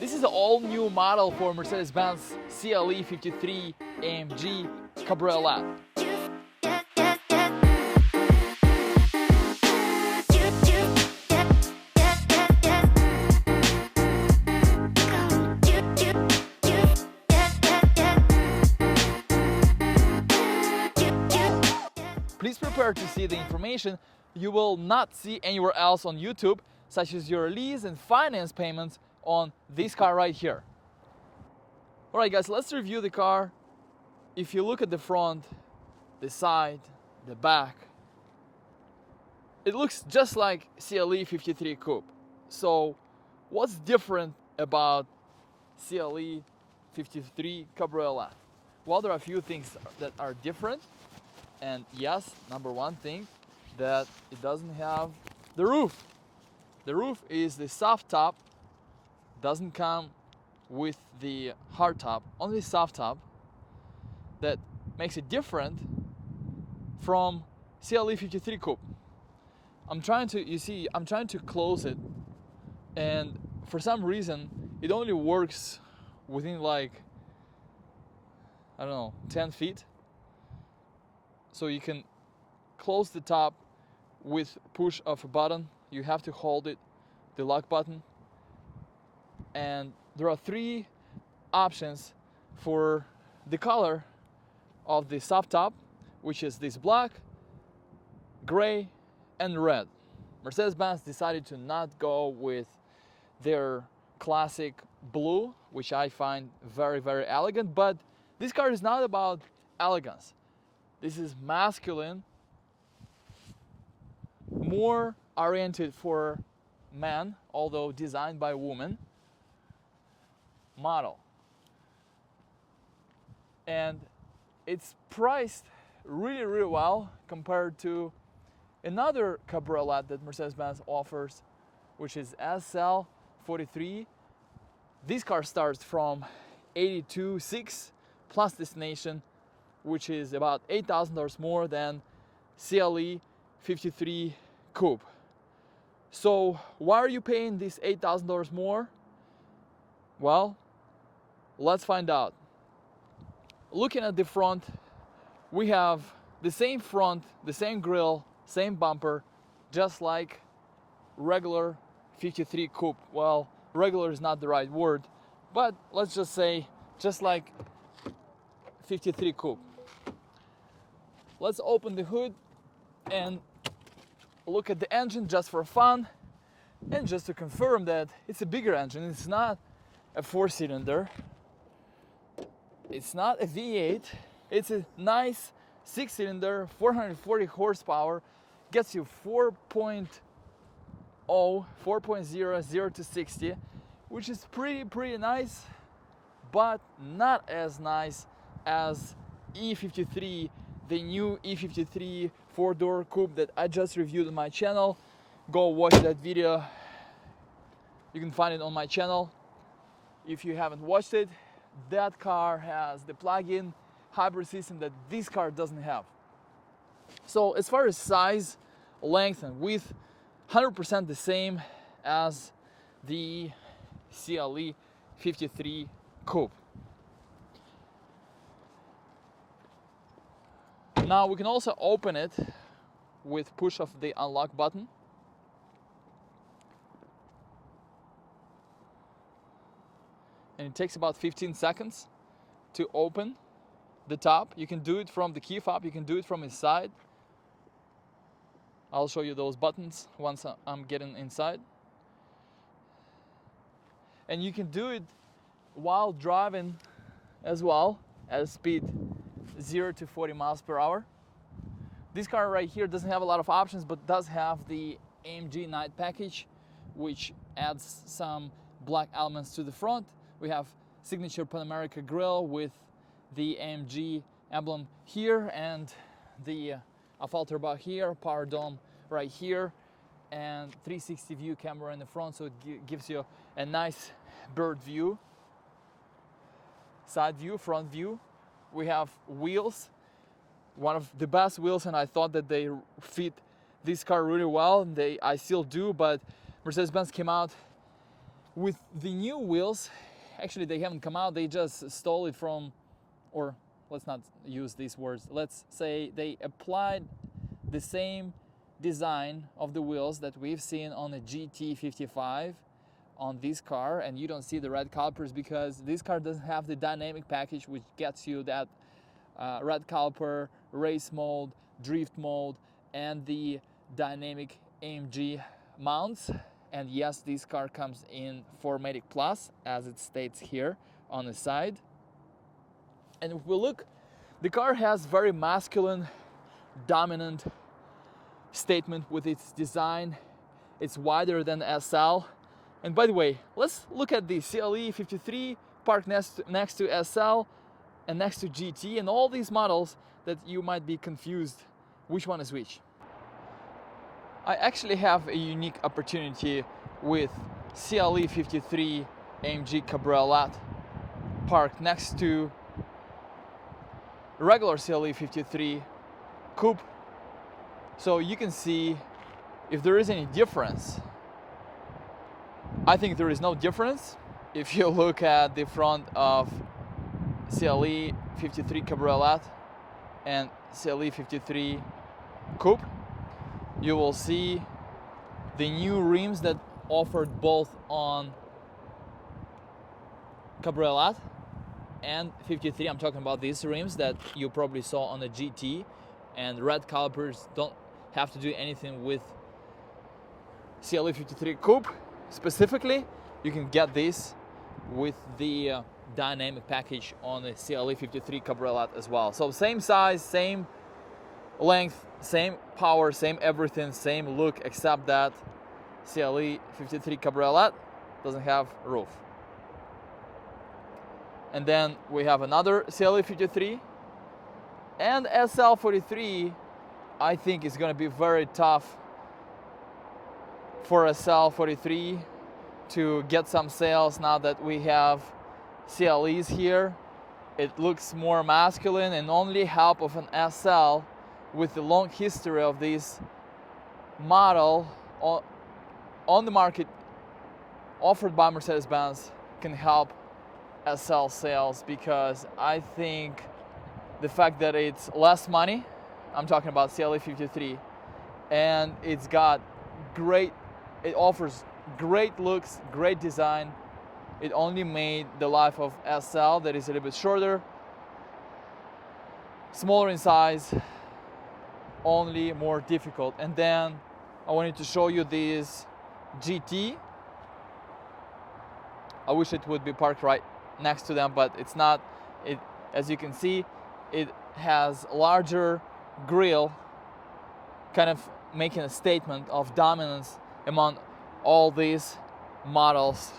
This is an all-new model for Mercedes-Benz CLE 53 AMG Cabriolet. Please prepare to see the information you will not see anywhere else on YouTube, such as your lease and finance payments on this car right here. Alright guys, let's review the car. If you look at the front, the side, the back, it looks just like CLE 53 Coupe. So what's different about CLE 53 Cabriolet? Well, there are a few things that are different. And yes, number one thing, that it doesn't have the roof. The roof is the soft top, doesn't come with the hard top, only soft top. That makes it different from CLE 53 Coupe. I'm trying to close it, and for some reason it only works within like, I don't know, 10 feet. So you can close the top with push of a button. You have to hold it, the lock button. And there are three options for the color of the soft top, which is this black, gray, and red. Mercedes-Benz decided to not go with their classic blue, which I find very, very elegant, but this car is not about elegance. This is masculine, more oriented for men, although designed by women, model. And it's priced really, really well compared to another Cabriolet that Mercedes-Benz offers, which is SL43. This car starts from $82,600 plus destination, which is about $8,000 more than CLE 53 Coupe. So why are you paying this $8,000 more? Well, let's find out. Looking at the front, we have the same front, the same grille, same bumper, just like regular 53 Coupe. Well, regular is not the right word, but let's just say just like 53 Coupe. Let's open the hood and look at the engine just for fun, and just to confirm that it's a bigger engine. It's not a 4-cylinder, it's not a V8, it's a nice 6-cylinder, 440 horsepower, gets you 4.0, 0 to 60, which is pretty nice, but not as nice as E53, the new E53 4-door coupe that I just reviewed on my channel. Go watch that video. You can find it on my channel if you haven't watched it. That car has the plug-in hybrid system that this car doesn't have. So as far as size, length, and width, 100% the same as the CLE 53 Coupe. Now we can also open it with push of the unlock button. And it takes about 15 seconds to open the top. You can do it from the key fob, you can do it from inside. I'll show you those buttons once I'm getting inside. And you can do it while driving as well, at speed 0 to 40 miles per hour. This car right here doesn't have a lot of options, but does have the AMG night package, which adds some black elements to the front. We have signature Pan America grille with the AMG emblem here, and the Afalterbach here, power dome right here, and 360 view camera in the front, so it gives you a nice bird view, side view, front view. We have wheels, one of the best wheels, and I thought that they fit this car really well, and I still do, but Mercedes-Benz came out With the new wheels, actually they haven't come out, they just stole it from, or let's not use these words, let's say they applied the same design of the wheels that we've seen on the GT55 on this car, and you don't see the red calipers because this car doesn't have the dynamic package which gets you that red caliper, race mode, drift mode, and the dynamic AMG mounts. And yes, this car comes in 4MATIC Plus, as it states here on the side. And if we look, the car has very masculine, dominant statement with its design. It's wider than SL. And by the way, let's look at the CLE 53 parked next to SL and next to GT and all these models that you might be confused which one is which. I actually have a unique opportunity with CLE 53 AMG Cabriolet parked next to regular CLE 53 coupe, so you can see if there is any difference. I think there is no difference. If you look at the front of CLE 53 Cabriolet and CLE 53 coupe, you will see the new rims that offered both on Cabriolet and 53. I'm talking about these rims that you probably saw on the GT, and red calipers don't have to do anything with CLE 53 coupe. Specifically, you can get this with the dynamic package on the CLE 53 Cabriolet as well. So same size, same length, same power, same everything, same look, except that CLE 53 Cabriolet doesn't have a roof. And then we have another CLE 53 and SL 43. I think it's going to be very tough for SL 43 to get some sales now that we have CLEs here. It looks more masculine, and only help of an SL with the long history of this model on the market offered by Mercedes-Benz can help SL sales, because I think the fact that it's less money, I'm talking about CLE 53, and it offers great looks, great design. It only made the life of SL, that is a little bit shorter, smaller in size, only more difficult. And then I wanted to show you this GT. I wish it would be parked right next to them, but it's not. As you can see, it has a larger grille, kind of making a statement of dominance among all these models.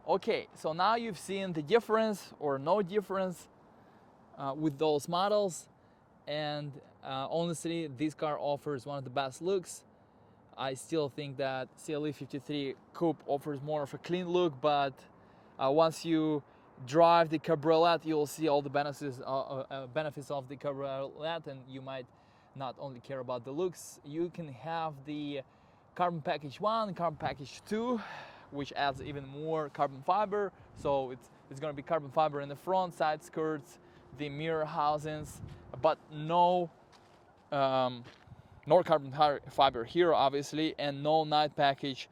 Okay, so now you've seen the difference or no difference with those models, and honestly, this car offers one of the best looks. I still think that CLE 53 coupe offers more of a clean look, but once you drive the Cabriolet, you'll see all the benefits of the Cabriolet, and you might not only care about the looks. You can have the carbon package 1, carbon package 2, which adds even more carbon fiber. So it's going to be carbon fiber in the front, side skirts, the mirror housings, but no carbon fiber here, obviously, and no night package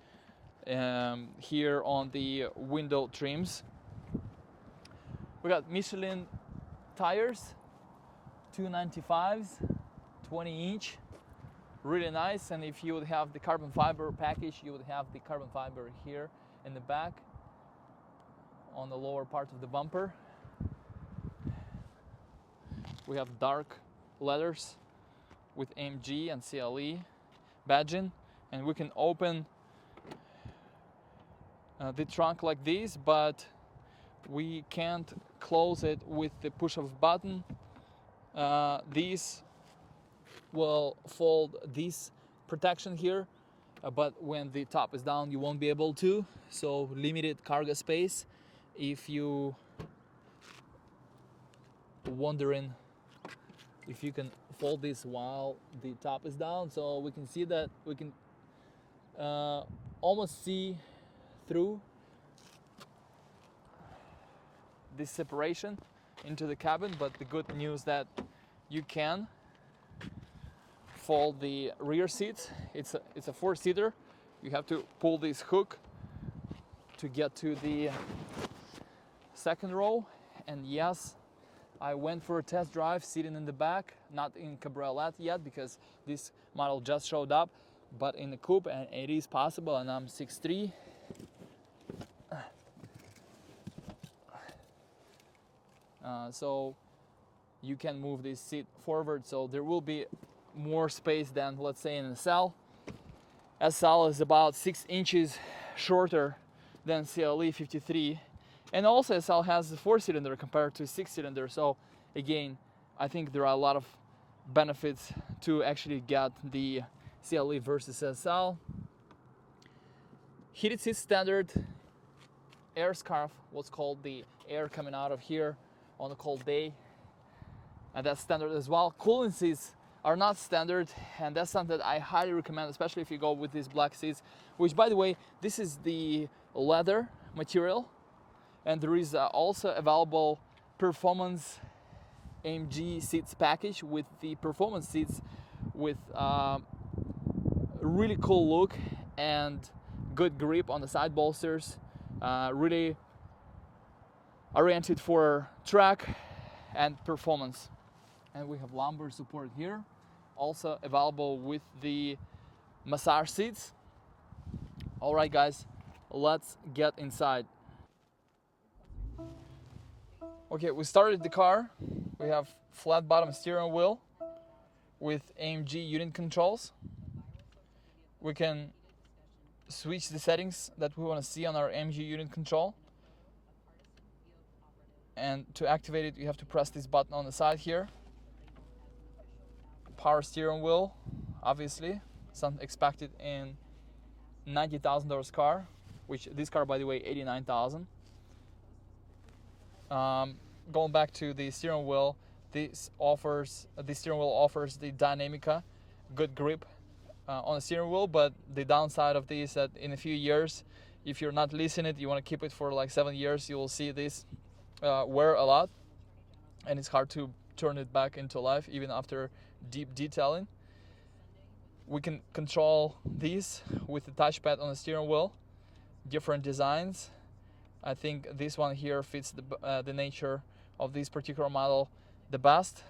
here on the window trims. We got Michelin tires, 295s, 20-inch, really nice. And if you would have the carbon fiber package, you would have the carbon fiber here in the back on the lower part of the bumper. We have dark leathers with AMG and CLE badging, and we can open the trunk like this, but we can't close it with the push of a button. These will fold this protection here, but when the top is down you won't be able to, so limited cargo space. If you wondering if you can fold this while the top is down, so we can see that we can almost see through this separation into the cabin, but the good news that you can fold the rear seats. It's a four-seater. You have to pull this hook to get to the second row. And yes, I went for a test drive sitting in the back, not in Cabriolet yet because this model just showed up, but in the coupe, and it is possible. And I'm 6'3". So you can move this seat forward, so there will be more space than, let's say, in SL. SL is about 6 inches shorter than CLE 53, and also SL has a 4-cylinder compared to a 6-cylinder. So again, I think there are a lot of benefits to actually get the CLE versus SL. Heated seat standard, air scarf, what's called the air coming out of here on a cold day, and that's standard as well. Cooling seats are not standard, and that's something that I highly recommend, especially if you go with these black seats, which, by the way, this is the leather material, and there is also available performance AMG seats package with the performance seats with really cool look and good grip on the side bolsters, really oriented for track and performance. And we have lumbar support here, also available with the massage seats. All right, guys, let's get inside. Okay, we started the car. We have flat bottom steering wheel with AMG unit controls. We can switch the settings that we want to see on our AMG unit control. And to activate it, you have to press this button on the side here. Power steering wheel, obviously, something expected in $90,000 car, which this car, by the way, $89,000. Going back to the steering wheel, the steering wheel offers the Dynamica, good grip on the steering wheel, but the downside of this is that in a few years, if you're not leasing it, you want to keep it for like 7 years, you will see this wear a lot, and it's hard to turn it back into life even after deep detailing. We can control these with the touchpad on the steering wheel, different designs. I think this one here fits the nature of this particular model the best.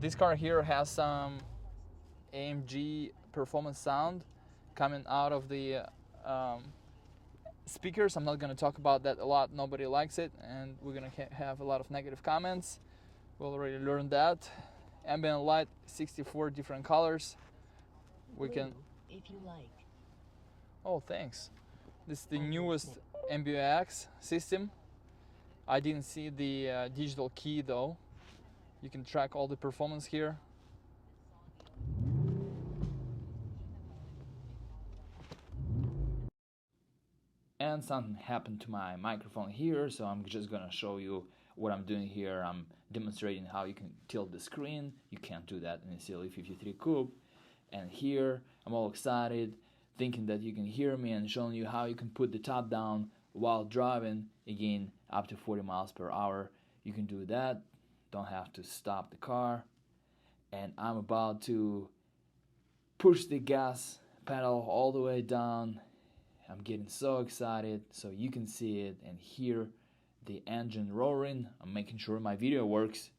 This car here has some AMG performance sound coming out of the speakers. I'm not going to talk about that a lot. Nobody likes it, and we're going to have a lot of negative comments. We already learned that. Ambient light, 64 different colors. We can. If you like. Oh, thanks. This is the newest MBUX system. I didn't see the digital key though. You can track all the performance here. And something happened to my microphone here, so I'm just gonna show you what I'm doing here. I'm demonstrating how you can tilt the screen. You can't do that in a CLE 53 Coupe. And here, I'm all excited, thinking that you can hear me, and showing you how you can put the top down while driving, again, up to 40 miles per hour. You can do that, don't have to stop the car. And I'm about to push the gas pedal all the way down. I'm getting so excited, so you can see it and hear the engine roaring. I'm making sure my video works.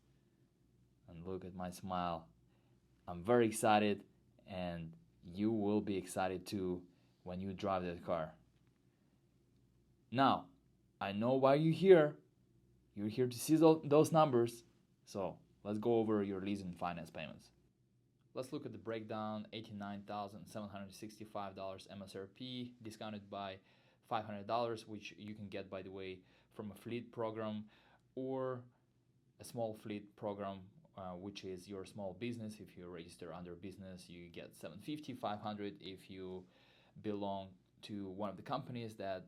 And look at my smile. I'm very excited, and you will be excited too when you drive that car. Now, I know why you're here. You're here to see those numbers. So let's go over your lease and finance payments. Let's look at the breakdown. $89,765 MSRP, discounted by $500, which you can get, by the way, from a fleet program or a small fleet program, which is your small business. If you register under business, you get $750, $500 if you belong to one of the companies that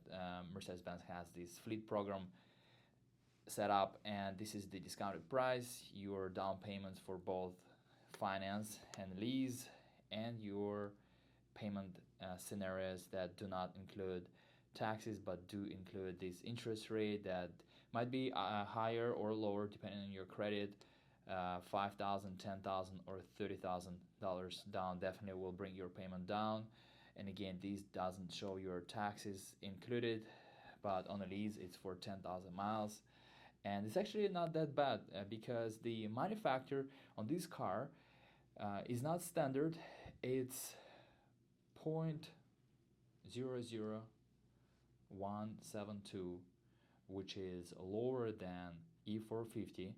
Mercedes-Benz has this fleet program set up, and this is the discounted price. Your down payments for both finance and lease, and your payment scenarios that do not include taxes but do include this interest rate that might be higher or lower depending on your credit. $5,000, $10,000, or $30,000 down definitely will bring your payment down. And again, this doesn't show your taxes included, but on a lease it's for 10,000 miles. And it's actually not that bad because the manufacturer on this car is not standard. It's 0.00172, which is lower than E450,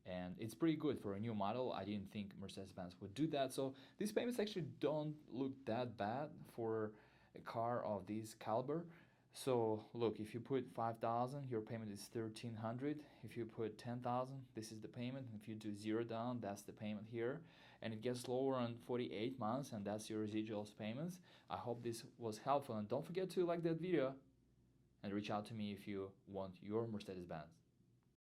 and it's pretty good for a new model. I didn't think Mercedes-Benz would do that, so these payments actually don't look that bad for a car of this caliber. So look, if you put 5,000, your payment is 1,300. If you put 10,000, this is the payment. If you do 0 down, that's the payment here, and it gets lower on 48 months, and that's your residuals payments. I hope this was helpful, and don't forget to like that video and reach out to me if you want your Mercedes-Benz.